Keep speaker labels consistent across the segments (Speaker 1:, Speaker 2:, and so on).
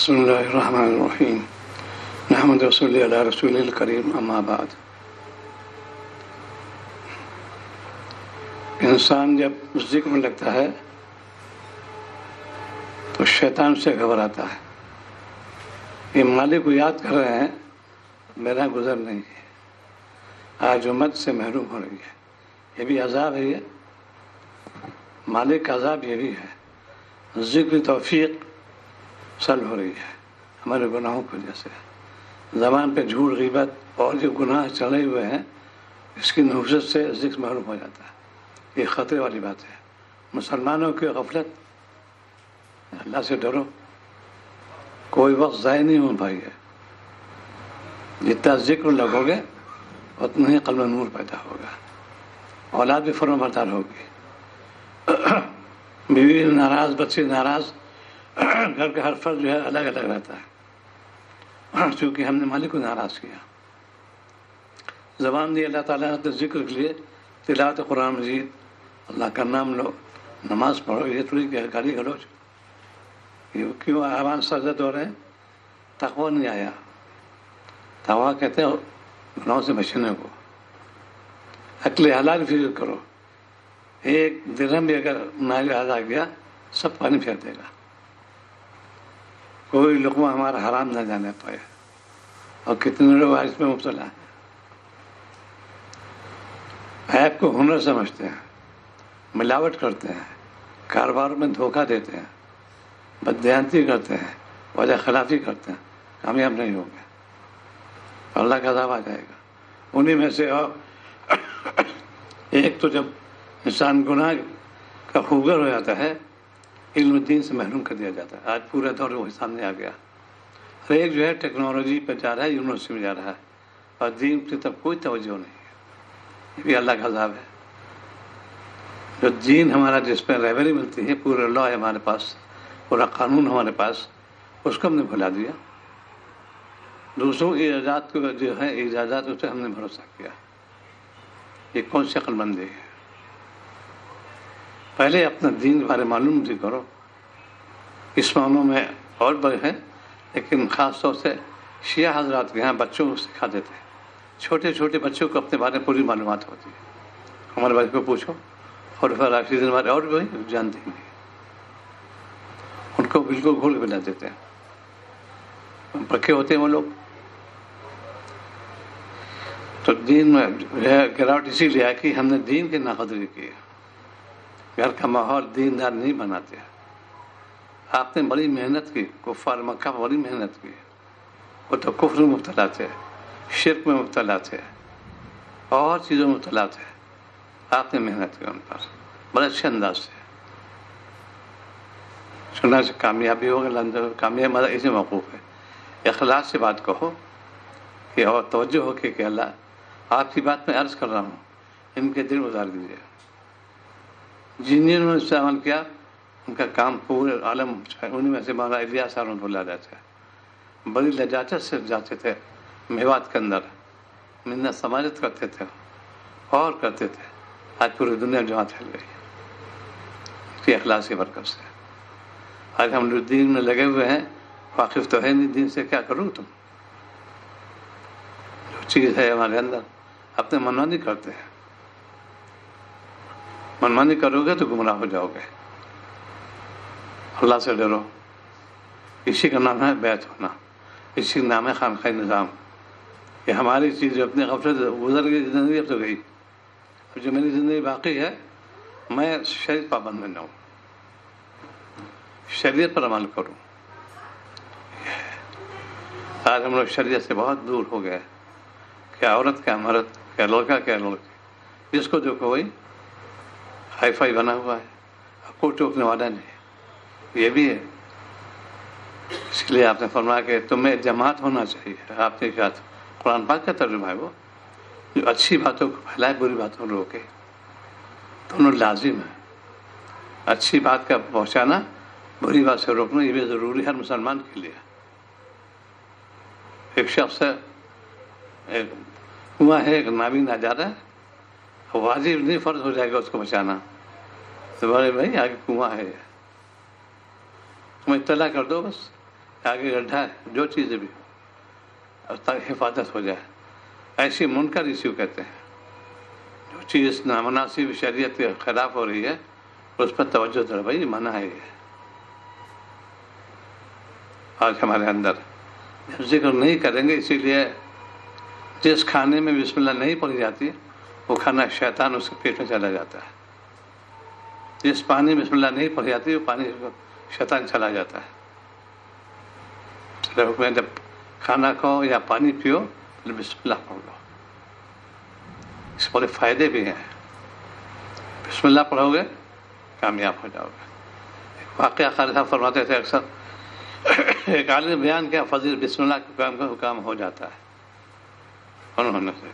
Speaker 1: بسم اللہ الرحمن الرحیم نحمد صلی علی رسول الکریم اما بعد. انسان جب ذکر میں لگتا ہے تو شیطان سے گھبراتا ہے. یہ مالک کو یاد کر رہے ہیں، میرا گزر نہیں ہے، آج امت سے محروم ہو رہی ہے. یہ بھی عذاب ہے، یہ مالک کا عذاب یہ بھی ہے. ذکر توفیق سلب ہو رہی ہے ہمارے گناہوں کی وجہ سے. زبان پہ جھوٹ غیبت اور جو گناہ چڑھے ہوئے ہیں اس کی نحوست سے ذکر محروم ہو جاتا ہے. یہ خطرے والی بات ہے. مسلمانوں کی غفلت، اللہ سے ڈرو، کوئی وقت ضائع نہیں ہو بھائی ہے. جتنا ذکر لگو گے اتنا ہی قلب نور پیدا ہوگا، اولاد بھی فرما بردار ہوگی. بیوی ناراض، بچے ناراض، گھر کا ہر فرد جو ہے الگ الگ رہتا ہے چونکہ ہم نے مالک کو ناراض کیا. زبان دی اللہ تعالیٰ نے ذکر کے لیے تلاوت قرآن مجید، اللہ کا نام لو، نماز پڑھو. یہ تھوڑی گالی گلوچ کیوں آوان سجد ہو رہے ہیں؟ تقویٰ نہیں آیا. تقویٰ کہتے ہیں گناہوں سے بچنے کو. عقل حلال فکر کرو. ایک درہم بھی اگر ناجائز آ گیا سب پانی پھیر دے گا. کوئی لقمہ ہمارا حرام نہ جانے پائے. اور کتنے لوگ اس میں مبتلا ہیں. ایپ کو ہنر سمجھتے ہیں، ملاوٹ کرتے ہیں، کاروبار میں دھوکہ دیتے ہیں، بددیانتی کرتے ہیں، وجہ خلافی کرتے ہیں، کامیاب نہیں ہوں گے. اللہ کا عذاب آ جائے گا. انہی میں سے ایک تو جب انسان گناہ کا خوگر ہو جاتا ہے علم دین سے محروم کر دیا جاتا ہے. آج پورے دور وہی سامنے آ گیا. ہر ایک جو ہے ٹیکنالوجی پہ جا رہا ہے، یونیورسٹی میں جا رہا ہے، اور دین کی طرف کوئی توجہ نہیں ہے. یہ بھی اللہ کا عذاب ہے. جو دین ہمارا جس پہ رہبری ملتی ہے، پورا لا ہے ہمارے پاس، پورا قانون ہمارے پاس، اس کو ہم نے بھلا دیا. دوسروں کی اجازت کو جو ہے اجازت اس پہ ہم نے بھروسہ کیا. یہ کون سی عقل مندی ہے؟ پہلے اپنا دین کے بارے معلوم بھی کرو. اس معاملوں میں اور بڑے ہیں، لیکن خاص طور سے شیعہ حضرات کے یہاں بچوں کو سکھا دیتے ہیں. چھوٹے چھوٹے بچوں کو اپنے بارے میں پوری معلومات ہوتی ہے. ہمارے بچے کو پوچھو، اور راشدین ہمارے اور بھی جانتے ہیں، ان کو بالکل گھول کے بنا دیتے ہیں. پکے ہوتے ہیں وہ لوگ. تو دین میں گراوٹ اسی لیے ہے کہ ہم نے دین کی ناقدری کی. گھر کا ماحول دیندار نہیں بناتے. آپ نے بڑی محنت کی، کفار مکہ بڑی محنت کی. وہ تو کفر میں مبتلا تھے، شرک میں مبتلا تھے، اور چیزوں میں مبتلا تھے. آپ نے محنت کی ان پر بڑے اچھے انداز سے. سننا سے کامیابی ہوگا. کامیابی مطلب اسی موقوف ہے. اخلاص سے بات کہو کہ اور توجہ ہو کہ اللہ آپ کی بات میں عرض کر رہا ہوں، ان کے دل اتار دیجیے. جنہوں نے اس سے عمل کیا ان کا کام پورے عالم، ان میں سے مولانا الیاس رحمۃ اللہ علیہ تھے. بڑی لجاجت سے جاتے تھے میوات کے اندر، منت سماجت کرتے تھے اور کرتے تھے. آج پوری دنیا جماعت پھیل گئی اس کی اخلاص کی برکت سے. آج ہم لوگ دین میں لگے ہوئے ہیں، واقف تو ہے نہیں دین سے. کیا کرو تم؟ جو چیز ہے ہمارے اندر اپنے منمانی کرتے ہیں. منمانی کرو گے تو گمراہ ہو جاؤ گے. اللہ سے ڈرو. اسی کا نام ہے بیعت ہونا، اسی کا نام ہے خانقاہ نظام. یہ ہماری چیز جو اپنی غفلت گزر گئی زندگی، اب تو گئی. اب جو میری زندگی باقی ہے میں شریعت پابند بن جاؤں، شریعت پر عمل کروں. آج ہم لوگ شریعت سے بہت دور ہو گئے. کیا عورت، کیا مرد، کیا لڑکا، کیا لڑکی، جس کو دیکھو وہی ہائی فائی بنا ہوا ہے. کوئی ٹوکنے والا نہیں. یہ بھی ہے. اس لیے آپ نے فرمایا کہ تمہیں جماعت ہونا چاہیے. آپ نے کہا قرآن پاک کا ترجمہ ہے وہ، جو اچھی باتوں کو پھیلائے، بری باتوں کو روکے. دونوں لازم ہے. اچھی بات کا پہنچانا، بری بات سے روکنا، یہ بھی ضروری ہے ہر مسلمان کے لیے. ایک شخص ہے، ایک کنواں ہے، ایک نابینا جا رہا ہے، واجب نہیں فرض ہو جائے گا اس کو بچانا. تو بڑے بھائی آگے کنواں ہے، تم اطلاع کر دو بس. آگے گڈھا ہے، جو چیزیں بھی تاکہ حفاظت ہو جائے. ایسی منکر ایشو کہتے ہیں. جو چیز نامناسب شریعت کے خلاف ہو رہی ہے اس پر توجہ دے، بھائی منع ہے. یہ آج ہمارے اندر ذکر نہیں کریں گے، اسی لیے جس کھانے میں بسم اللہ نہیں پڑھی جاتی وہ کھانا شیطان اس کے پیٹ میں چلا جاتا ہے. جس پانی میں بسم اللہ نہیں پڑھی جاتی وہ پانی شیطان چلا جاتا ہے. حکم ہے جب کھانا کھاؤ یا پانی پیو تو بسم اللہ پڑھ لو. اس بڑے فائدے بھی ہیں. بسم اللہ پڑھو گے کامیاب ہو جاؤ گے. ایک واقعہ قاری صاحب فرماتے تھے اکثر، ایک عالم بیان کیا فضیل بسم اللہ کے کام کا حکام ہو جاتا ہے. انہوں سے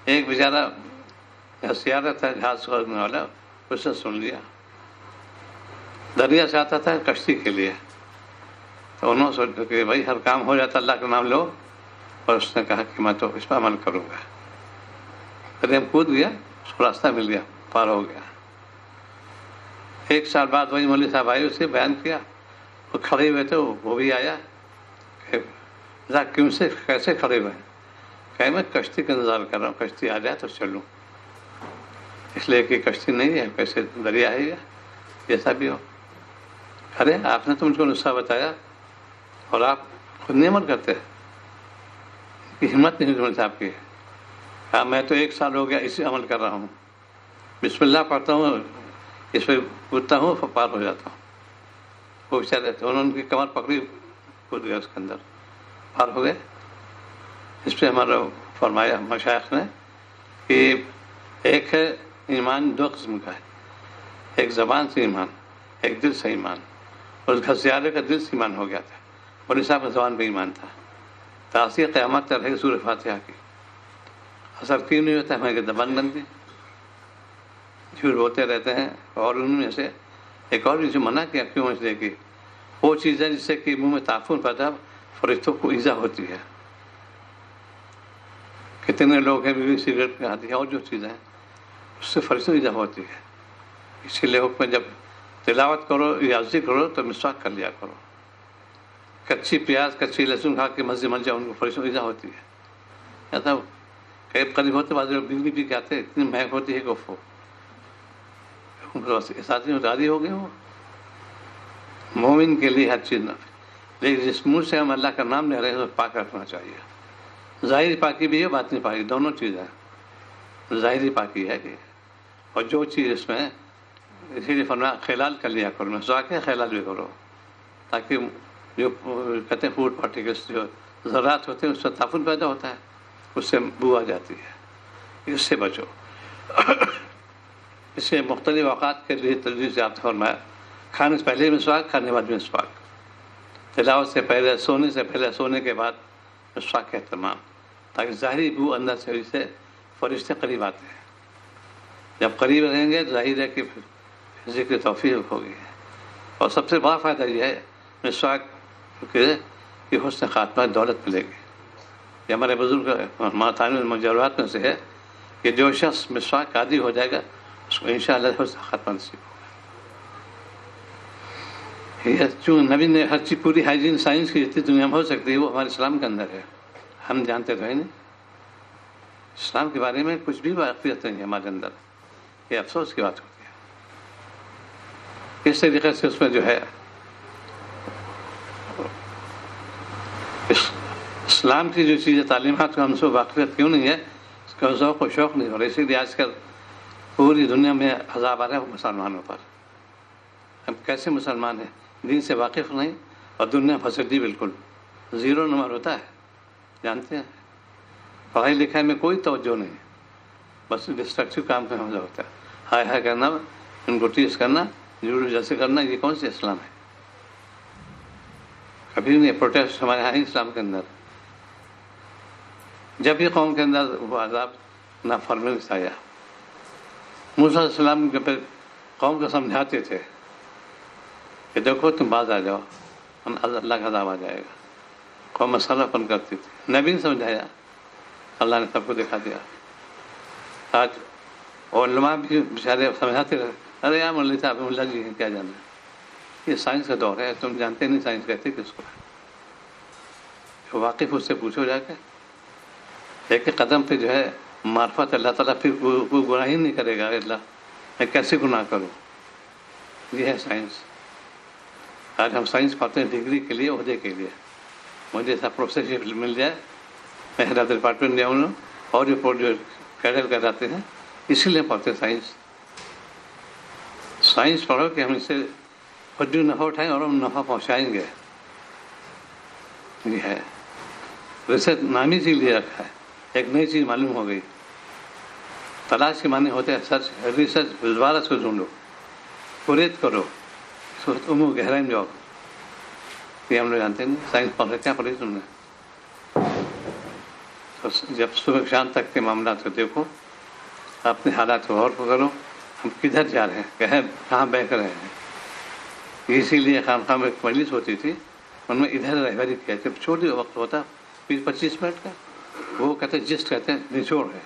Speaker 1: ایک بیچارہ سیارت تھا، جہاز کرنے والا، اس نے سن لیا. دریا سے آتا تھا کشتی کے لیے، تو انہوں نے سوچا کہ بھائی ہر کام ہو جاتا اللہ کا نام لو، اور اس نے کہا کہ میں تو اس پر عمل کروں گا. دریا کود گیا، اس کو راستہ مل گیا، پار ہو گیا. 1 سال بعد وہی مولوی صاحب آئے، اسے بیان کیا. وہ کھڑے ہوئے تھے، وہ بھی آیا کہ کیوں سے کیسے کھڑے ہوئے ہیں؟ کہ میں کشتی کا انتظار کر رہا ہوں، کشتی آ جائے تو چلوں. اس لیے کہ کشتی نہیں ہے، کیسے دریا ہے یا جیسا بھی ہو. ارے آپ نے تو مجھ کو نسخہ بتایا اور آپ خود نہیں عمل کرتے. کی ہمت نہیں مولوی صاحب کی. ہاں میں تو 1 سال ہو گیا اسی عمل کر رہا ہوں، بسم اللہ پڑھتا ہوں، اس پہ کودتا ہوں، پار ہو جاتا ہوں. وہ بیچارے تھے، انہوں نے ان کی کمر پکڑی، کود گیا اس کے اندر، پار ہو گئے. اس پہ ہمارا فرمایا مشائخ نے کہ ایک ہے ایمان 2 قسم کا ہے. ایک زبان سے ایمان، ایک دل سے ایمان. اور اس گھسیارے کا دل سے ایمان ہو گیا تھا، مولوی صاحب کا زبان پہ ایمان تھا. تاثیر قیامت تک رہے سورہ فاتحہ کی. اثر کیوں نہیں ہوتا ہے؟ ہماری زبان بندی، جھوٹ بولتے رہتے ہیں. اور ان میں سے ایک اور جو منع کیا کیوں، اس لیے کہ وہ چیز ہے جس سے کہ منہ میں تعفن پیدا، فرشتوں کو ایذا ہوتی ہے. کتنے لوگ ہیں بیڑی سگریٹ پہ آتی ہے اور جو چیزیں ہیں اس سے فرشتوں ایذا ہوتی ہے. اسی لیے حکم جب تلاوت کرو یا ذکر کرو تو مسواک کر لیا کرو. کچی پیاز کچی لہسن کھا کے مزے مل جائے، ان کو فرشتوں ایذا ہوتی ہے. ایسا قریب قریب ہوتے بعض لوگ بجلی پی کے آتے، اتنی مہک ہوتی ہے کہ وہ ساتھی راضی ہو گئے. وہ مومن کے لیے ہر چیز نہ، لیکن جس منہ سے ہم اللہ کا نام لے رہے ہیں تو پاک رکھنا چاہیے. ظاہری پاکی بھی ہے، باطنی پاکی، دونوں چیزیں. ظاہری پاکی ہے کہ، اور جو چیز اس میں، اسی لیے فرمایا خلال کر لیا کرو. مسواک ہے خلال بھی کرو، تاکہ جو کہتے ہیں فوڈ پارٹیکلس، جو ذرات ہوتے ہیں اس سے تعفن پیدا ہوتا ہے، اس سے بو آ جاتی ہے. اس سے بچو. اس سے مختلف اوقات کے لیے تجویز یافتہ فرمایا. کھانے سے پہلے مسواک، کھانے بعد مسواک. تلاوت سے پہلے، سونے سے پہلے، سونے کے بعد مسواک کا اہتمام، تاکہ ظاہری بو اندر سے اسے فرشتے قریب آتے ہیں. جب قریب رہیں گے تو ظاہر ہے کہ ذکر توفیق ہوگی. اور سب سے بڑا فائدہ یہ ہے مسواک کہ حسن خاتمہ دولت ملے گی. یہ ہمارے بزرگ ماتانی مجروحات میں سے ہے کہ جو شخص مسواک عادی ہو جائے گا اس کو انشاءاللہ حسن خاتمہ نصیب ہوگا. یہ چونکہ نبی نے ہر چیز پوری ہائیجین سائنس کی جتنی دنیا میں ہو سکتی ہے وہ ہمارے اسلام کے اندر ہے. ہم جانتے تو ہے نہیں، اسلام کے بارے میں کچھ بھی واقفیت نہیں ہے ہمارے اندر. یہ افسوس کی بات ہوتی ہے. اس طریقے سے اس میں جو ہے اسلام کی جو چیزیں تعلیمات کو ہم سے واقفیت کیوں نہیں ہے، اس کا ذوق و شوق نہیں ہو رہا. اسی لیے آج کل پوری دنیا میں عذاب آ رہا ہے مسلمانوں پر. ہم کیسے مسلمان ہیں، دین سے واقف نہیں، اور دنیا پھنستی بالکل 0 نمبر ہوتا ہے. جانتے ہیں پڑھائی لکھائی میں کوئی توجہ نہیں، بس ڈسٹرکٹیو کام پہ حملہ ہوتا ہے. ہائے ہائے کرنا، ان کو ٹیس کرنا، جھوٹ جیسے کرنا، یہ کون سی اسلام ہے؟ کبھی نہیں. پروٹیسٹ ہمارے یہاں اسلام کے اندر. جب بھی قوم کے اندر وہ عذاب نافرمانی آیا، موسیٰ علیہ السلام جب قوم کو سمجھاتے تھے کہ دیکھو تم باز آ جاؤ، اللہ کا عذاب آ جائے گا. قوم مسئلہ پن کرتی تھی، نبی نے سمجھایا، اللہ نے سب کو دکھا دیا. آج علماء بھی بیچارے سمجھاتے رہے، ارے یار مولوی صاحب ملا جی کیا جانا ہے، یہ سائنس کا دور ہے، تم جانتے نہیں سائنس کہتے کس کو ہے. واقف اس سے پوچھو جا کے، ایک قدم پہ جو ہے معرفت اللہ تعالیٰ، پھر کوئی گناہ ہی نہیں کرے گا، اللہ میں کیسے گناہ کروں؟ یہ ہے سائنس۔ آج ہم سائنس پڑھتے ہیں ڈگری کے لیے، عہدے کے لیے، مجھے ایسا پروفیسرشپ مل جائے، میں ہیڈ آف دا ڈپارٹمنٹ جاؤں اور جو کیڈر کراتے ہیں، اسی لیے پڑھتے ہیں سائنس۔ سائنس پڑھو کہ ہم اس سے خود بھی نفع اٹھائیں اور ہم نفع پہنچائیں گے۔ یہ ہے ریسرچ، نام ہی چیز لے رکھا ہے، ایک نئی چیز معلوم ہو گئی۔ تلاش کے معنی ہوتے ہیں سرچ، ریسرچ، دوبارہ اس کو ڈھونڈو، کوریت کرو، گہرائی میں جاؤ۔ یہ ہم لوگ جانتے نہیں، سائنس پڑھ رہے، کیا پڑھی تم نے؟ تو جب صبح شام تک کے معاملات کو دیکھو، اپنے حالات کو غور کرو، ہم کدھر جا رہے ہیں، کہاں بہہ رہے ہیں۔ اسی لیے خانقاہ میں ایک مجلس ہوتی تھی، ان میں ادھر رہبری کیا، جب چھوٹی وقت ہوتا 20-25 منٹ کا، وہ کہتے ہیں جسٹ کہتے ہیں نچوڑ ہے،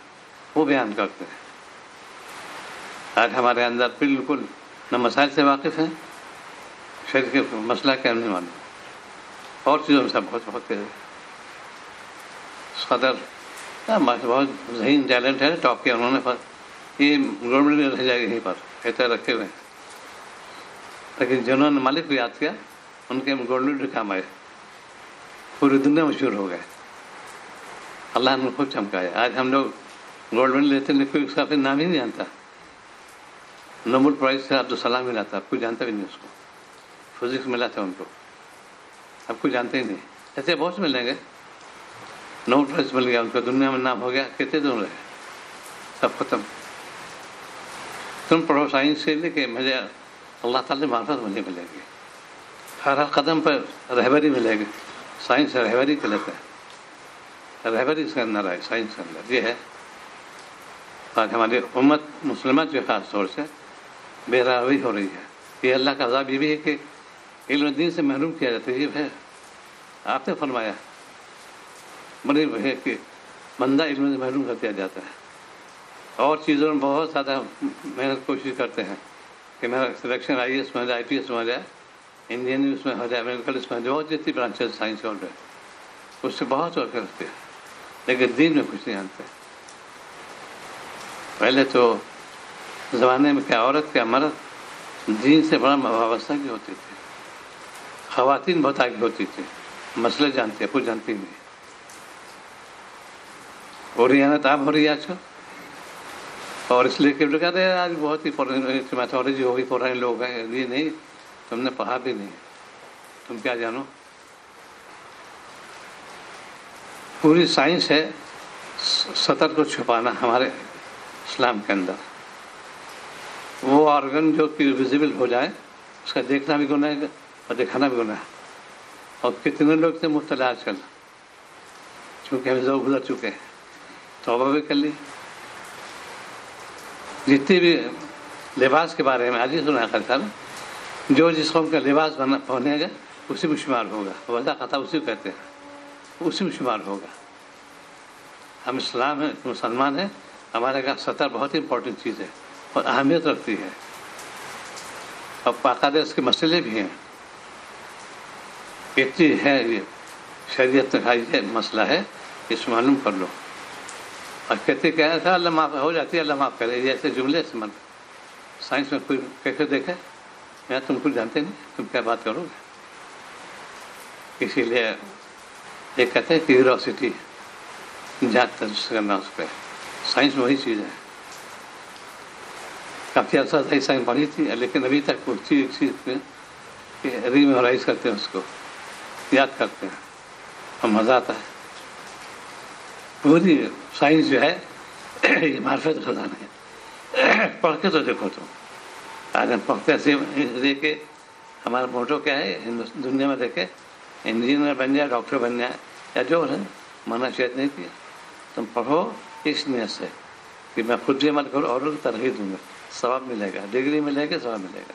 Speaker 1: وہ بیان کرتے ہیں۔ آج ہمارے اندر بالکل نہ مسائل سے واقف ہیں، شرع کے مسئلہ کیا نہیں معلوم، اور چیزوں میں سب بہت صدر بہت ذہین ٹیلنٹ ہے، ٹاپ کیا انہوں نے، پر یہ گورنمنٹ میں رہ جائے گا یہیں پر ایسا رکھے ہوئے ہیں، لیکن جنہوں نے مالک کو یاد کیا ان کے گورنمنٹ بھی کام آئے، پوری دنیا مشہور ہو گئے، اللہ نے خود چمکایا۔ آج ہم لوگ گورنمنٹ لیتے ہیں، کوئی اس کا پھر نام ہی نہیں جانتا۔ نوبل پرائز سے عبدالسلام ملا تھا، اب کوئی جانتا بھی نہیں اس کو، فزکس ملا تھا ان کو، اب کوئی جانتے ہی نہیں۔ ایسے بہت ملیں گے، نوبل پرائز مل گیا ان کو، دنیا میں نام ہو گیا، کتنے دن رہے، سب ختم۔ تم پڑھو سائنس سے لے کے مجھے اللہ تعالیٰ معرفت مجھے ملے گی، ہر قدم پر رہبری ملے گی۔ سائنس رہبری کے لیتے ہیں، رہبری اس کے اندر ہے، سائنس کے اندر یہ ہے۔ آج ہماری امت مسلمہ جو خاص طور سے بے راہی ہو رہی ہے، یہ اللہ کا عذاب یہ بھی ہے کہ علم دین سے محروم کیا جاتا ہے۔ یہ ہے آپ نے فرمایا بڑی ہے کہ بندہ علم سے محروم کر دیا جاتا ہے، اور چیزوں میں بہت زیادہ محنت کوشش کرتے ہیں کہ میرا سلیکشن IAS میں ہو جائے، IPS میں ہو جائے، انجینئرنگ اس میں ہو جائے، میڈیکل اس میں ہو جائے، بہت جتنی برانچز سائنس اور اس سے بہت اور کرتے ہیں، لیکن دین میں کچھ نہیں جانتے۔ پہلے تو زمانے میں کیا عورت کیا مرد دین سے بڑا وابستہ کی ہوتی تھی، خواتین بہت آگے ہوتی تھی، مسئلے جانتی ہیں، کچھ جانتی نہیں۔ ہو رہی ہے نا، تاب ہو رہی ہے آج کل، اور اس لیے کہ کہتے ہیں آج بہت ہی میتھولوجی ہوگی، پرانے لوگ ہیں، یہ نہیں، تم نے پڑھا بھی نہیں، تم کیا جانو۔ پوری سائنس ہے سطر کو چھپانا ہمارے اسلام کے اندر۔ وہ آرگن جو کہ ویزیبل ہو جائے اس کا دیکھنا بھی گناہ ہے اور دکھانا بھی گناہ ہے، اور کتنے لوگ تھے مبتلا آج کل، چونکہ ہم ذوق گزر چکے ہیں، توبہ بھی کر لی۔ جتنے بھی لباس کے بارے میں آج ہی سنا ہے صاحب، جو جس قوم کا لباس پہنے گا اسی میں شمار ہوگا، وضع خطا اسی کو کہتے ہیں، اسی میں شمار ہوگا۔ ہم اسلام ہیں، مسلمان ہیں، ہمارے کا سطر بہت ہی امپورٹنٹ چیز ہے اور اہمیت رکھتی ہے، اور باقاعدہ اس کے مسئلے بھی ہیں، اتنی ہے، یہ شریعت کا یہ مسئلہ ہے، اس معلوم کر لو۔ اور کہتے کیا ہے اللہ معاف ہو جاتی ہے، اللہ معاف کرے، یہ ایسے جملے سے من سائنس میں کوئی کیسے دیکھے، میں تم کو جانتے نہیں، تم کیا بات کرو گے۔ اسی لیے یہ کہتے ہیں کیوریوسٹی، جانچ تجسس کرنا اس پہ، سائنس میں وہی چیز ہے۔ کافی عرصہ صحیح سائنس پڑھی تھی، لیکن ابھی تک وہ چیز میں ریمیمورائز کرتے ہیں، اس کو یاد کرتے ہیں اور مزہ آتا ہے۔ پوری سائنس جو ہے یہ معرفت خزانہ ہے، پڑھ کے تو دیکھو تم۔ آج ہم پڑھتے ایسے دیکھے، ہمارا موٹو کیا ہے دنیا میں دیکھے، انجینئر بن جائے، ڈاکٹر بن جائے، یا جو ہے، منع شاید نہیں کیا۔ تم پڑھو اس نیت سے کہ میں خود بھی عمل کروں اور ان کو ترغیب دوں گا، ثواب ملے گا، ڈگری ملے گا، ثواب ملے گا،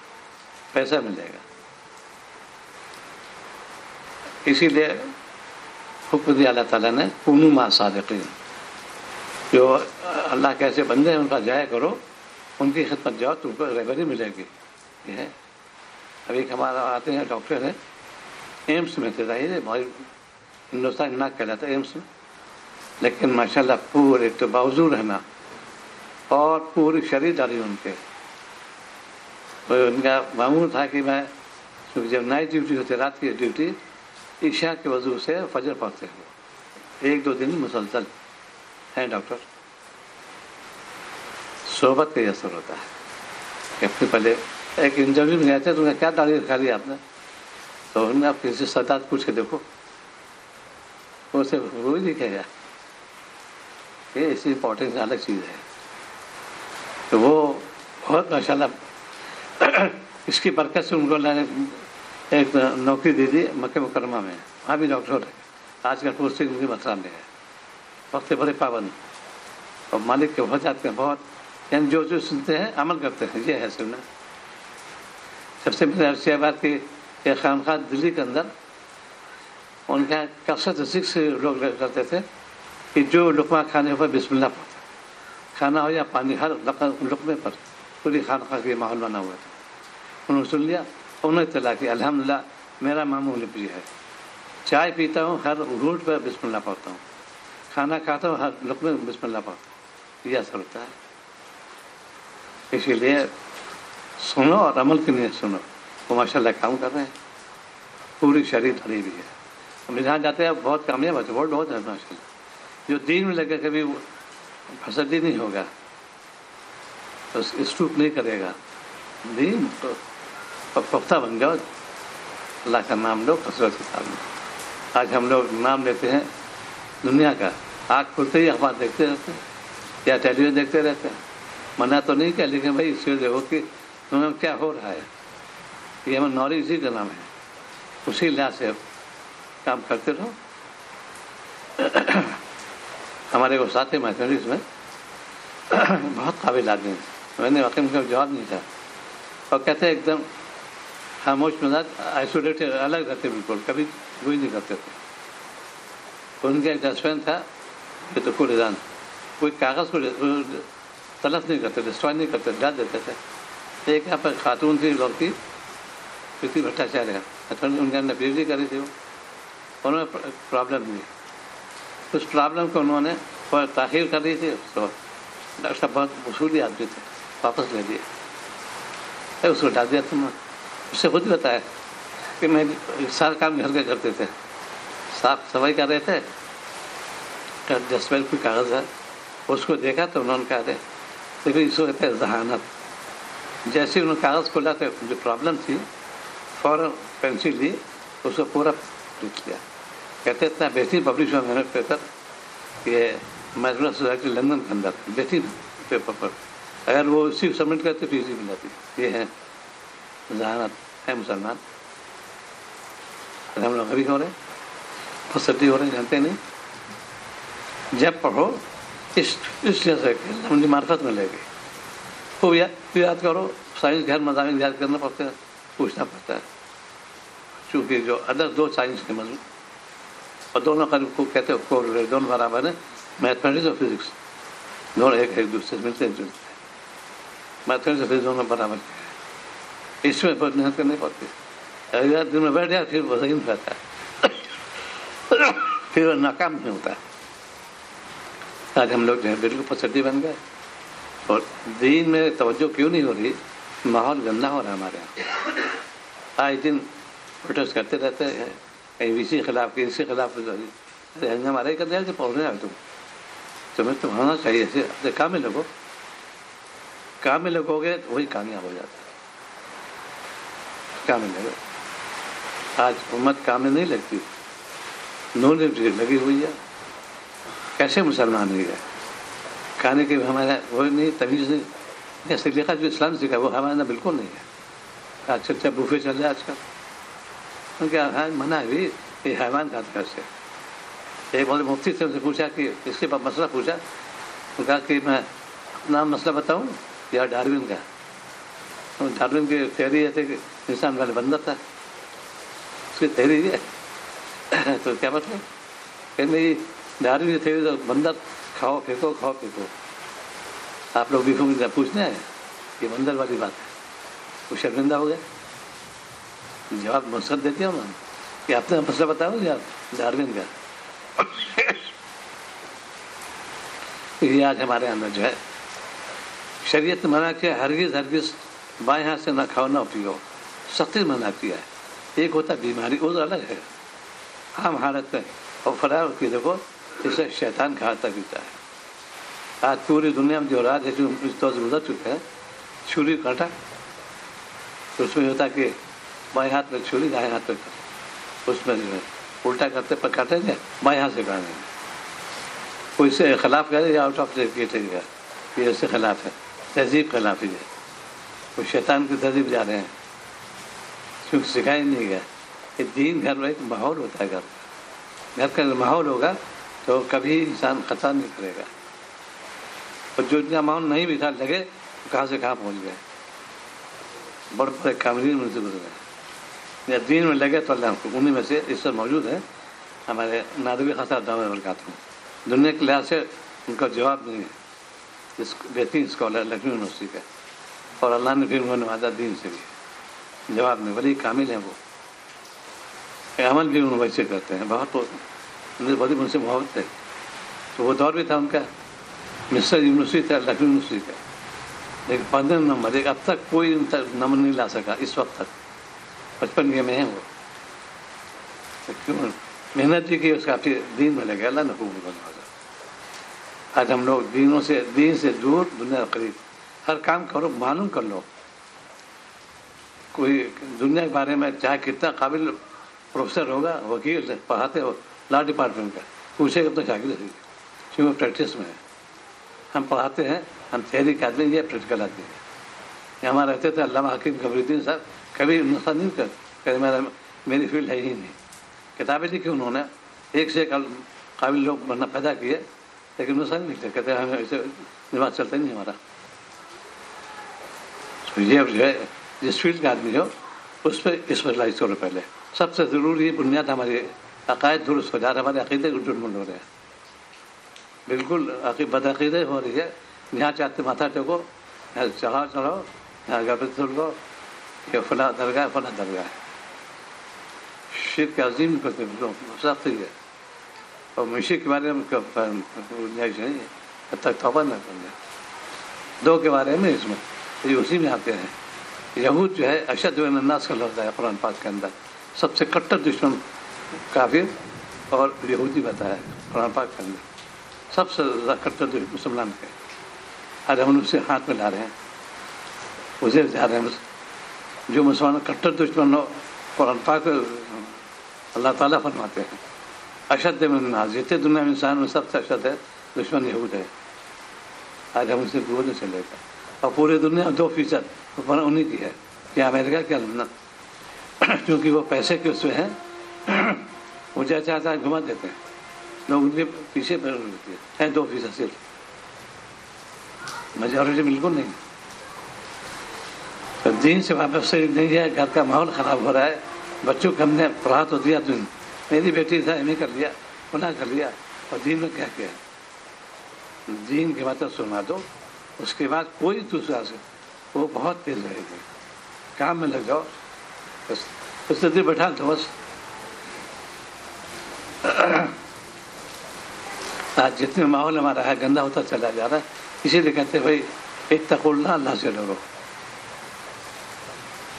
Speaker 1: پیسہ ملے گا۔ اسی لیے حکم دیا اللہ تعالیٰ نے کونوا مع الصادقین، جو اللہ کے ایسے بندے ہیں ان کا جایا کرو، ان کی خدمت جاؤ، تم کو رہبری ملے گی۔ یہ ہے ابھی ہمارا آتے ہیں ڈاکٹر ہیں ایمس میں تھے، ظاہر ہے ہندوستان ناک کہلاتا ہے ایمس میں، لیکن ماشاءاللہ پورے تو باوجود رہنا اور پوری شریر ڈالی ان کے. ان کا معمول تھا کہ میں جب نائٹ ڈیوٹی ہوتی رات کی ڈیوٹی، عشاء کے وضو سے فجر پڑھتے ہو. 1-2 دن مسلسل ہیں ڈاکٹر. صحبت کا یہ اثر ہوتا ہے کہ اپنے پہلے ایک انٹرویو میں گئے تھے تو انہیں کیا داڑھی دکھا لی آپ نے، تو انہوں نے آپ کسی سردار پوچھ کے دیکھو، اسے وہ ہی دکھے گا. یہ اس امپورٹنٹ الگ چیز ہے. تو وہ بہت ماشاءاللہ اس کی برکت سے ان کو اللہ نے ایک نوکری دے دی مکہ مکرمہ میں. وہاں بھی ڈاکٹر ہے. آج کل پوسٹنگ ان کی مسئلہ میں ہے. وقت بڑے پابند اور مالک کے بہت جاتے ہیں بہت، یعنی جو سنتے ہیں عمل کرتے ہیں. یہ ہے سننا. سب سے پہلے ایسی بات کہ ایک خانقاہ دلی کے اندر ان کا کثرت سے لوگ کرتے تھے کہ جو لقمہ کھانے پر بسم اللہ پڑھتا، کھانا ہو یا پانی، ہر لقمے پر پوری خانقاہ کے ماحول بنا ہوا تھا. انہوں نے سن لیا، انہوں نے اطلاع کی الحمدللہ میرا معمول بھی ہے. چائے پیتا ہوں ہر گھونٹ پر بسم اللہ پڑھتا ہوں، کھانا کھاتا ہوں ہر لقمے میں بسم اللہ پڑھتا ہوں. یہ اثر ہوتا ہے. اسی لیے سنو اور عمل کے لیے سنو. وہ ماشاءاللہ کام کر رہے ہیں، پوری شریر ڈھلی ہوئی ہے. ہم جہاں جاتے ہیں بہت کامیاب ہوتے ہیں، بہت ہے ماشاءاللہ. جو دین میں لگے کبھی پھسردی نہیں ہوگا، اسٹوپ نہیں کرے گا. دین تو پختہ بن جاؤ. اللہ کا نام لو کثرت کے ساتھ. آج ہم لوگ نام لیتے ہیں دنیا کا، آنکھ کھلتے ہی اخبار دیکھتے رہتے ہیں یا ٹیلی ویژن دیکھتے رہتے ہیں. منع تو نہیں کیا، لیکن بھائی اس سے دیکھو کہ دنیا میں کیا ہو رہا ہے. یہ ہمیں نالج اسی کا نام ہے. اسی لحاظ سے کام کرتے رہو. ہمارے وہ ساتھی میتھمیٹکس میں بہت قابل آدمی ہیں. میں نے واقعی ان کا جواب نہیں تھا، اور کہتے ایک دم خاموش مزاج، آئسولیٹڈ، الگ رہتے بالکل، کبھی وہی نہیں کرتے تھے. ان کا ایک ڈسٹ بین تھا یہ تو کوئی رضان، کوئی کاغذ کو تلف نہیں کرتے، ڈسٹرائے نہیں کرتے، ڈال دیتے تھے. ایک یہاں پر خاتون تھی لڑکی پریتی بھٹاچاریہ، ان کے اندر پی ایچ ڈی کری تھی. انہوں نے پرابلم دی، اس پرابلم کو انہوں نے تاخیر کر دی تھی. تو ڈاکٹر صاحب بہت اصولی آدمی تھے، واپس لے دیا، اس کو ڈال دیا. تم اس سے خود بتایا کہ میں سارا کام گھر کے کرتے تھے، صاف صفائی کر رہے تھے، ڈسٹ بین کوئی کاغذ ہے اس کو دیکھا تو انہوں نے کہا تھے دیکھو اس کو کہتے ہیں ذہانت. جیسے انہوں نے کاغذ کھولا تو جو پرابلم تھی فوراً پینسل لی، اس کو پورا لکھ لیا. کہتے اتنا بہترین پبلش ہوا میں نے پیپر، یہ میتھمیٹکس سوسائٹی لندن کے اندر بہترین پیپر پر. اگر وہ اسی سبمٹ کرتے تو ایزی مل جاتی. یہ ہے ذہانت ہے مسلمان. ہم لوگ ابھی ہو رہے ہیں پھسردی ہو رہے ہیں، جانتے نہیں. جب پڑھو اس لیے سے کہ معرفت میں لے گئے. خوب یاد کرو. سائنس گھر مضامین یاد کرنا پڑتا ہے، پوچھنا پڑتا ہے، چونکہ جو ادر 2 سائنس کے مضمون اور دونوں قریب کو کہتے ہیں دونوں برابر ہیں. میتھمیٹکس اور فزکس دونوں ایک دوسرے سے ملتے جلتے ہیں. میتھمیٹکس اور فزکس دونوں برابر ہیں. اس میں بہت محنت کرنی پڑتی ہے. اگر دن میں بیٹھ جائے پھر وہ صحیح نہیں رہتا ہے، پھر وہ ناکام نہیں ہوتا ہے. آج ہم لوگ جو ہے بالکل پسندی بن گئے. اور دین میں توجہ کیوں نہیں ہو رہی؟ ماحول گندا ہو رہا ہے ہمارے یہاں. آج دن پروٹیسٹ کرتے رہتے ہیں، کہیں اسی خلاف کہیں اسی خلاف. ہمارے کہتے ہیں کہ پڑھ رہے ہیں تمہیں تو ہونا چاہیے. ایسے کام میں لگو گے تو وہی کامیاب ہو جاتا ہے. کام میں لگو. آج امت کام میں نہیں لگتی، نون لگی ہوئی ہے. کیسے مسلمان ہوئی ہے؟ کھانے کے ہمارا وہ نہیں، تمیز نہیں. جیسے لکھا جو اسلام سکھا وہ ہمارے یہاں بالکل نہیں ہے. اچھا بوفے چل رہے آج کل، کیونکہ منع ہے بھی یہ حیوان کھاتے ہیں. سے ایک بہت مفتی سے ان سے پوچھا کہ اس کے بعد مسئلہ پوچھا، تو کہا کہ میں اپنا مسئلہ بتاؤں یا ڈاروین کا. ڈاروین کی تحریر یہ تھی کہ انسان پہلے بندر تھا، اس کی تحریر ہے. تو کیا مطلب کہ نہیں ڈاروین کی تحریر تو بندر کھاؤ پھینکو کھاؤ پھینکو. آپ لوگ بھی پوچھنے ہیں یہ بندر والی بات ہے. وہ شرمندہ ہو گئے. جواب مقصد دیتے ہوں کہ آپ نے مسئلہ بتاؤ یا ڈاروین کا. یہ آج ہمارے اندر جو ہے شریعت نے منع کیا، ہرگز ہرگز بائیں ہاتھ سے نہ کھاؤ نہ پیو، سختی منع کیا ہے۔ ایک ہوتا بیماری، وہ تو الگ ہے، عام حالت میں، اور فرار کی دیکھو اسے شیطان کھاتا پیتا ہے۔ آج پوری دنیا میں جو راج ہے، جو اس دور سے گزر چکا ہے، چھری کاٹا تو اس میں ہوتا کہ بائیں ہاتھ میں چھری، دائیں ہاتھ میں کاٹا، اس میں جو ہے الٹا کرتے پر کاٹیں گے، بائیں ہاتھ سے کاٹیں گے۔ کوئی سے خلاف کرے یا آؤٹ آف گیا، یہ اس سے خلاف ہے، تہذیب خلاف ہی ہے، وہ شیطان کی تہذیب جا رہے ہیں، کیونکہ سکھایا نہیں گیا کہ دین گھر میں ایک ماحول ہوتا ہے، گھر کا ماحول ہوگا تو کبھی انسان خطا نہیں کرے گا، اور جو اتنا ماحول نہیں بھی تھا لگے کہاں سے کہاں پہنچ گئے، بڑے بڑے کامرین میں سے گزر گئے، یا دین میں لگے تو اللہ کو انہیں میں سے اس سے موجود ہے ہمارے نادوی خاصا دعوے برکات ہیں۔ دنیا کے لحاظ سے ان کا جواب نہیں ہے، اس بہترین اسکالر لکھنؤ یونیورسٹی کا، اور اللہ نے پھر انہوں نے نوازا دین سے بھی، جواب میں ولی کامل ہیں وہ، عمل بھی انہوں ویسے کرتے ہیں، بہت بڑی ان سے محبت ہے۔ تو وہ دور بھی تھا ان کا، مصر یونیورسٹی تھا، لکھنؤ یونیورسٹی کا، لیکن 15 نمبر ایک اب تک کوئی ان تک نمبر نہیں لا سکا اس وقت تک، 55 میں ہیں وہ، کیوں محنت بھی کی، اس کا پھر دین میں لگے، اللہ نے خوب بنوا۔ آج ہم لوگ دین سے دور، دنیا قریب، ہر کام کرو معلوم کر لو، کوئی دنیا کے بارے میں چاہے کتنا قابل پروفیسر ہوگا، وکیل پڑھاتے ہو لا ڈپارٹمنٹ کا، پوچھے گا تو شاگرد ہے، کیونکہ پریکٹس میں ہے، ہم پڑھاتے ہیں، ہم تھیوری کے آدمی، یہ پریکٹیکل آدمی ہے۔ یہاں رہتے تھے علامہ حکیم قمر الدین صاحب، کبھی نسخہ نہیں کہ میری فیلڈ ہے ہی نہیں، کتابیں لکھی انہوں نے، ایک سے ایک قابل لوگ بننا پیدا کیے، لیکن نسخہ نہیں لکھتے، کہتے ہیں ہمیں ایسے دماغ چلتا ہی نہیں ہمارا۔ یہ جو ہے جس فیلڈ کا آدمی ہو اس پہ اسپیشلائز کرو، پہلے سب سے ضروری بنیاد ہمارے عقائد درست ہو جا رہے، ہمارے عقیدے ڈنڈ ہو رہے ہیں، بالکل بد عقیدے ہو رہی ہے، یہاں چاہتے ماتھا ٹیکو، یہاں چڑھاؤ چڑھاؤ، یہاں گھر دھل لو، یہ فلاں درگاہ فلاں درگاہ ہے، شرک عظیم کرتے سخت ہی ہے، اور معیشت کے بارے میں گنجائش نہیں ہے، جب تک توبہ نہ کر جائے۔ دو کے بارے میں اس میں یہ اسی میں آتے ہیں، یہود جو ہے اشد الناس کا لفظ ہے قرآن پاک کے اندر، سب سے کٹر دشمن کافر اور یہودی بتایا ہے قرآن پاک کے اندر، سب سے زیادہ کٹر دشمن مسلمان کے، آج ہم اسے ہاتھ میں لا رہے ہیں، اسے جا رہے ہیں، جو مسلمان کٹر دشمن ہو قرآن پاک اللہ تعالیٰ فرماتے ہیں اشد من الناس، جتنے دنیا میں انسان میں سب سے اشد ہے دشمن یہود ہے، آج ہم اسے دور نہیں چلے گا، اور پوری دنیا 2% انہیں کی ہے، کیا امریکہ کیا لمنا، کیونکہ وہ پیسے کے اس میں ہیں، وہ جیسا چاہتا ہے گھما دیتے ہیں، لوگ ان کے پیچھے پڑ لیتے ہیں 2% صرف، میجورٹی بالکل نہیں، تو دین سے واپس سے نہیں ہے، گھر کا ماحول خراب ہو رہا ہے، بچوں کو ہم نے پڑھا تو دیا، دن میری بیٹی تھا ایم اے کر لیا، گناہ کر لیا، اور دین میں کیا کیا، دین کی باتیں سنا دو، اس کے بعد کوئی دوسرا سے وہ بہت تیز رہے گی، کام میں لگ جاؤ، بس اس سے دل بیٹھا دو بس۔ آج جتنے ماحول ہمارا ہے گندا ہوتا چلا جا رہا ہے، اسی لیے کہتے ہیں بھائی اتقوا اللہ، اللہ سے ڈرو۔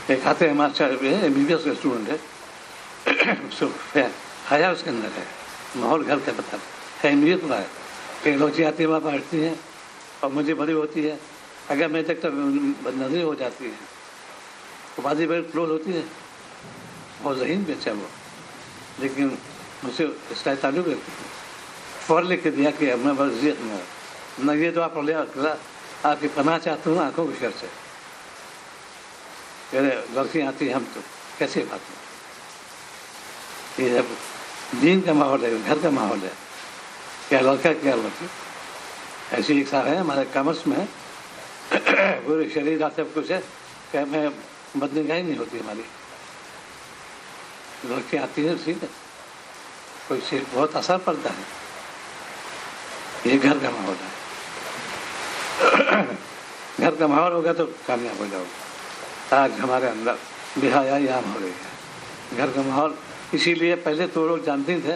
Speaker 1: ایک آتے ہیں ہمارے ایم بی بی ایس کا اسٹوڈنٹ ہے، حیا اس کے اندر ہے، ماحول گھر کا بتا ہے، ایم بی بی ایس پڑھا ہے، کئی لوگ آتی ہیں وہاں بیٹھتی ہیں اور مجھے بڑی ہوتی ہے، اگر میں دیکھتا بد نظری ہو جاتی ہے، تو بازی بڑی کلوز ہوتی ہے، اور ذہین بھی اچھا وہ، لیکن مجھ سے اس کا تعلق ہے، فور لکھ کے دیا کہ میں وضعیت میں ہوں، نہ یہ دعا پڑھ لیا آپ کی پناہ چاہتا ہوں آنکھوں کے شر سے، لڑکیاں آتی ہیں ہم تو کیسے بات ہے، یہ جب دین کا ماحول ہے، گھر کا ماحول ہے، کیا لڑکا کیا لڑکی، ایسی ایک صاحب ہے ہمارے کامرس میں ہے، پورے شریر سب کچھ ہے، کہ میں بدنگاہی نہیں ہوتی ہماری، لڑکی آتی ہے ٹھیک ہے، کوئی چیز بہت اثر پڑتا ہے، یہ گھر کا ماحول ہے، گھر کا ماحول ہوگا تو کامیاب ہو جاؤ گے۔ آج ہمارے اندر بے حیائی عام ہو رہی ہے، گھر کا ماحول، اسی لیے پہلے تو لوگ جانتے تھے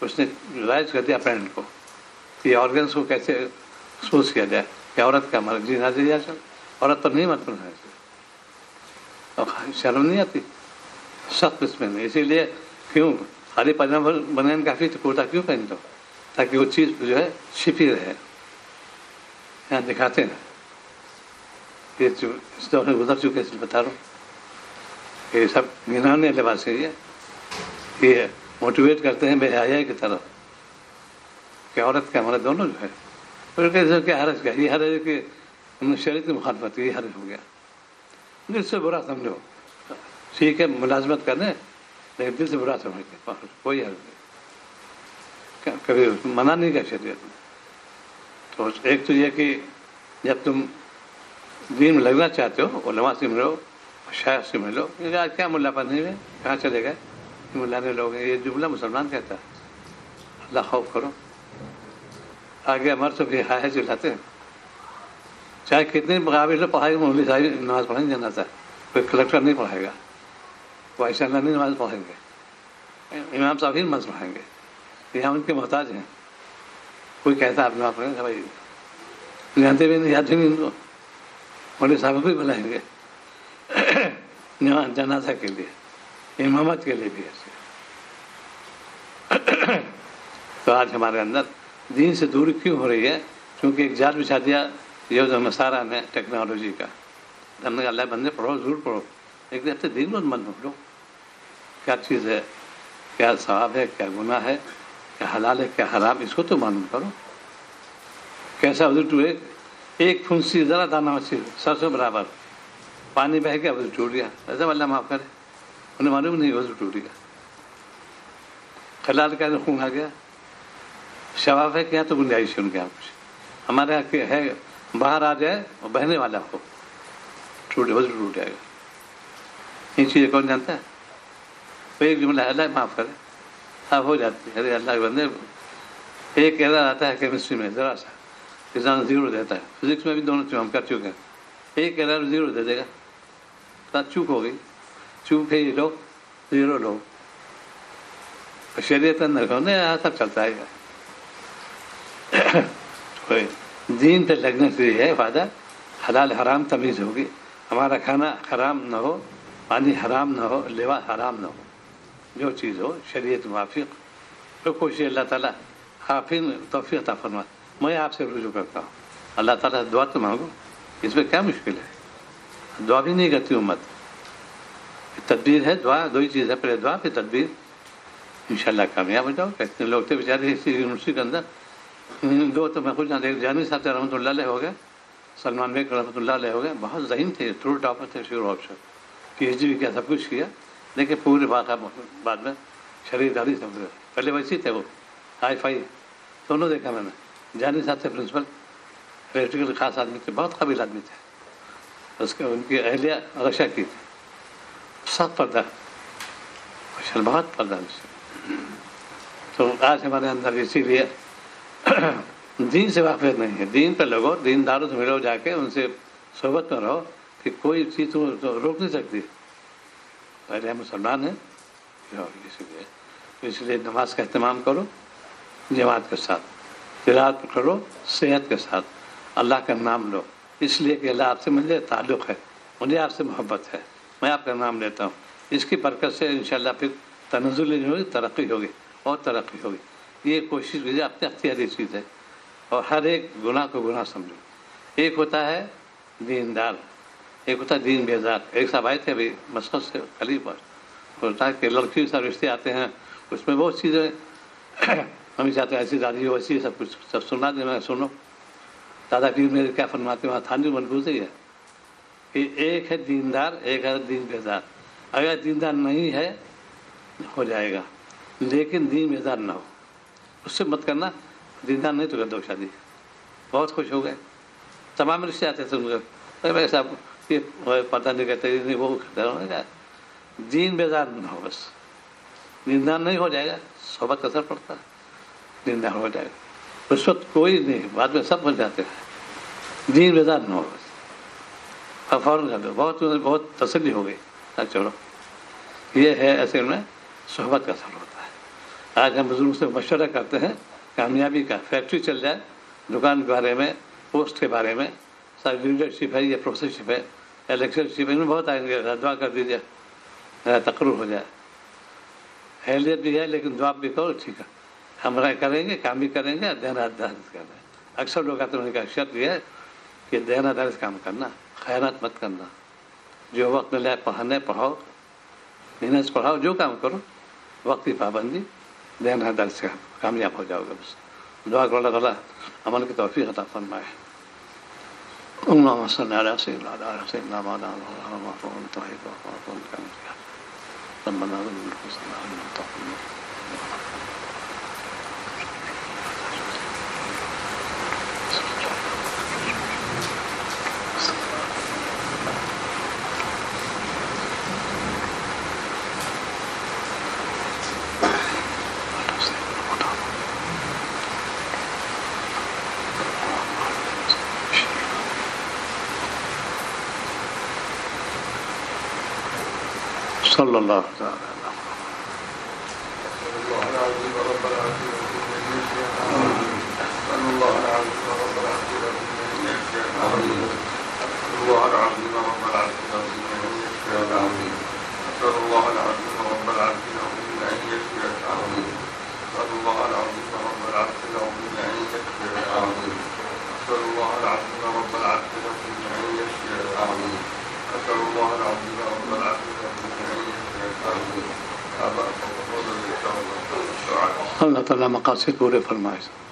Speaker 1: اس نے رائز کر دیا پیرنٹ کو کہ آرگنس کو کیسے ایکسپوز کیا جائے کہ عورت کا مرض جینا دیا چل، عورت پر نہیں مت بنانا چاہیے، اور شرم نہیں آتی، سخت اس میں نہیں. اسی لیے کیوں خالی پاجامہ بنین کافی تو کرتا کیوں پہن دو، تاکہ وہ چیز جو ہے چھپی رہے، یہاں دکھاتے ہیں. یہ اس دور میں گزر چکے اس بتا رہا ہوں کہ یہ سب گنانے لباس ہے، یہ موٹیویٹ کرتے ہیں بے حیائی کی طرف کہ عورت کا مرد دونوں جو ہے. کیا حرج کیا، یہ حرج ہے کہ شریعت کی مخالفت، یہ حرج ہو گیا. دل سے برا سمجھو، ٹھیک ہے ملازمت کرنے، لیکن دل سے برا سمجھ کے کوئی حرج نہیں، کبھی منع نہیں کیا شریعت میں. تو ایک تو یہ کہ جب تم دین میں لگنا چاہتے ہو علماء سے ملو، شاعر سے ملو. آج کیا ملا پن نہیں ہے، کہاں چلے گئے ملانے لوگ ہیں. یہ جملہ مسلمان کہتا ہے، اللہ خوف کرو. آگے مرد بھی ہائے چلاتے ہیں، چاہے کتنے مقابل سے پڑھائی مولوی صاحب نماز پڑھنے جانا تھا، کوئی کلکٹر نہیں پڑھائے گا، وائس چانسلر نہیں نماز پڑھائیں گے، امام صاحب ہی نماز پڑھائیں گے، یہاں ان کے محتاج ہیں. کوئی کہتا آپ نماز پڑھیں گے، بھائی جانتے بھی نہیں، جاتے بھی ان کو مولوی صاحب کو بھی بلائیں گے جنازہ کے لیے، امامت کے لیے بھی ایسے. تو آج ہمارے اندر دین سے دوری کیوں ہو رہی ہے؟ کیونکہ ایک جال بچھا دیا یہ جو نصارہ نے ٹیکنالوجی کا. ہم نے اللہ بندے پڑھو، ضرور پڑھو، لیکن اپنے دین کو مت بھولو. کیا چیز ہے، کیا ثواب ہے، کیا گناہ ہے، کیا حلال ہے، کیا حرام، اس کو تو معلوم کرو. کیسا وضو ٹوٹے، ایک پھنسی ذرا دانہ مچھی سرسوں برابر پانی بہہ گیا وضو ٹوٹ گیا، ایسا اللہ معاف کرے. انہیں معلوم نہیں وضو ٹوٹ گیا. خلال کا خون آ گیا، شفاف ہے کیا تو گنجائش ہے ان کے یہاں کچھ. ہمارے یہاں ہے باہر آ جائے اور بہنے والا ہو، وضو ٹوٹ جائے گا. یہ چیزیں کون جانتا ہے؟ ایک جملہ ہے اللہ معاف کرے، اب ہو جاتی ہے. ارے اللہ کے بندے، ایک ایرر آتا ہے کیمسٹری میں ذرا سا، کسان زیرو دیتا ہے. فزکس میں بھی دونوں ہم کر چکے ہیں. ایک ایرر زیرو دے دے گا، چوک ہو گئی، چوک ہے یہ لو، زیرو لو. شریعت اندر ہونے یہاں سب چلتا ہے. دین پہ لگنے سے یہ ہے فائدہ، حلال حرام تمیز ہوگی. ہمارا کھانا حرام نہ ہو، پانی حرام نہ ہو، لباس حرام نہ ہو، جو چیز ہو شریعت موافق. تو کوشش اللہ تعالیٰ حافظ توفیق عطا فرما. میں آپ سے رجوع کرتا ہوں، اللہ تعالیٰ سے دعا تو مانگو، اس میں کیا مشکل ہے؟ دعا بھی نہیں کرتی امت. تدبیر ہے، دعا دو ہی چیز ہے، پہلے دعا پھر تدبیر. انشاءاللہ کامیاب ہو جاؤ. کہتے ہیں لوگ تھے بیچارے اسی یونیورسٹی کے اندر، دو تو میں خود جانتے، جانی صاحب سے رحمۃ اللہ علیہ ہو گئے، سلمان بیگ رحمۃ اللہ علیہ ہو گئے. بہت ذہین تھے، ٹرو ٹاپر تھے، sure option, P H D بھی کیا، سب کچھ کیا، لیکن پورے بعد میں شریعت سمجھ گئے. پہلے ویسے تھے وہ ہائی فائی دونوں دیکھا میں نے. جانی صاحب سے پرنسپل، الیکٹریکل خاص آدمی تھے، بہت قابل آدمی تھے. اس کے ان کی اہلیہ رشا کی تھی، سخت پردہ، بہت پردہ. تو آج ہمارے اندر اسی لیے دین سے واقف نہیں ہے. دین پہ لگو، دین داروں سے ملو، جا کے ان سے صحبت میں رہو کہ کوئی چیز تو روک نہیں سکتی. پہلے ہم مسلمان ہیں، اس لیے نماز کا اہتمام کرو جماعت کے ساتھ، تلاوت کرو صحت کے ساتھ، اللہ کا نام لو، اس لیے کہ اللہ آپ سے مجھے تعلق ہے، مجھے آپ سے محبت ہے، میں آپ کا نام لیتا ہوں. اس کی برکت سے انشاءاللہ پھر تنزل ہوگی، ترقی ہوگی اور ترقی ہوگی. یہ کوشش کیجیے، اپنے اختیاری چیز ہے. اور ہر ایک گناہ کو گناہ سمجھو. ایک ہوتا ہے دیندار، ایک ہوتا ہے دین بیزار. ایک صاحب آئے تھے ابھی مسقط سے قریب پر، ہوتا ہے کہ لڑکی سے رشتے آتے ہیں، اس میں بہت چیزیں ہم چاہتے ہیں ایسی دادی ہو، ایسی سب کچھ سب سنا دیں. میں سنو دادا پیر میرے کیا فرماتے ہیں، وہاں تھانوی ملبوز ہی ہے کہ ایک ہے دیندار، ایک ہے دین بیزار. اگر دیندار نہیں ہے ہو جائے گا، لیکن دین بیزار نہ ہو، اس سے مت کرنا. دیندار نہیں تو کر دو شادی. بہت خوش ہو گئے، تمام رشتے آتے تھے ان کے. بھائی صاحب یہ پتہ نہیں کہتے نہیں، وہ کہتے دین بیزار نہ ہو، بس دیندار نہیں ہو جائے گا، صحبت کا اثر پڑتا ہے. دیندار ہو جائے گا، اس وقت کوئی نہیں، بعد میں سب بن جاتے ہیں. دین بیزار نہ ہو بس، فوراً کر دو. بہت تسلی ہو گئی. چلو یہ ہے، ایسے میں صحبت کا اثر ہوتا ہے. آج ہم بزرگ سے مشورہ کرتے ہیں کامیابی کا، فیکٹری چل جائے، دکان کے بارے میں، پوسٹ کے بارے میں، سب لیڈرشپ ہے یا پروفیسرشپ ہے، لیکچرشپ ہے، ان میں بہت آئیں گے، دعا کر دیجیے تقرر ہو جائے. اہلیت بھی ہے لیکن دعا بھی کرو، ٹھیک ہے ہم رائے کریں گے، کام بھی کریں گے، دہنات درس کرنا ہے. اکثر لوگ آتے ہیں، ان کا شرط یہ ہے کہ دہنات درس کام کرنا، خیانت مت کرنا. جو وقت ملے پڑھانے پڑھاؤ، محنت پڑھاؤ، جو کام کرو وقت کی پابندی، دہنات درس سے کامیاب ہو جاؤ گے. بس دعا کرو اللہ تعالیٰ عمل کی توفیق عطا فرمائے. اللهم صل على سيدنا مولانا محمد ربنا صلی اللہ تعالی اللہ تعالیٰ مقاصد پورے فرمائے.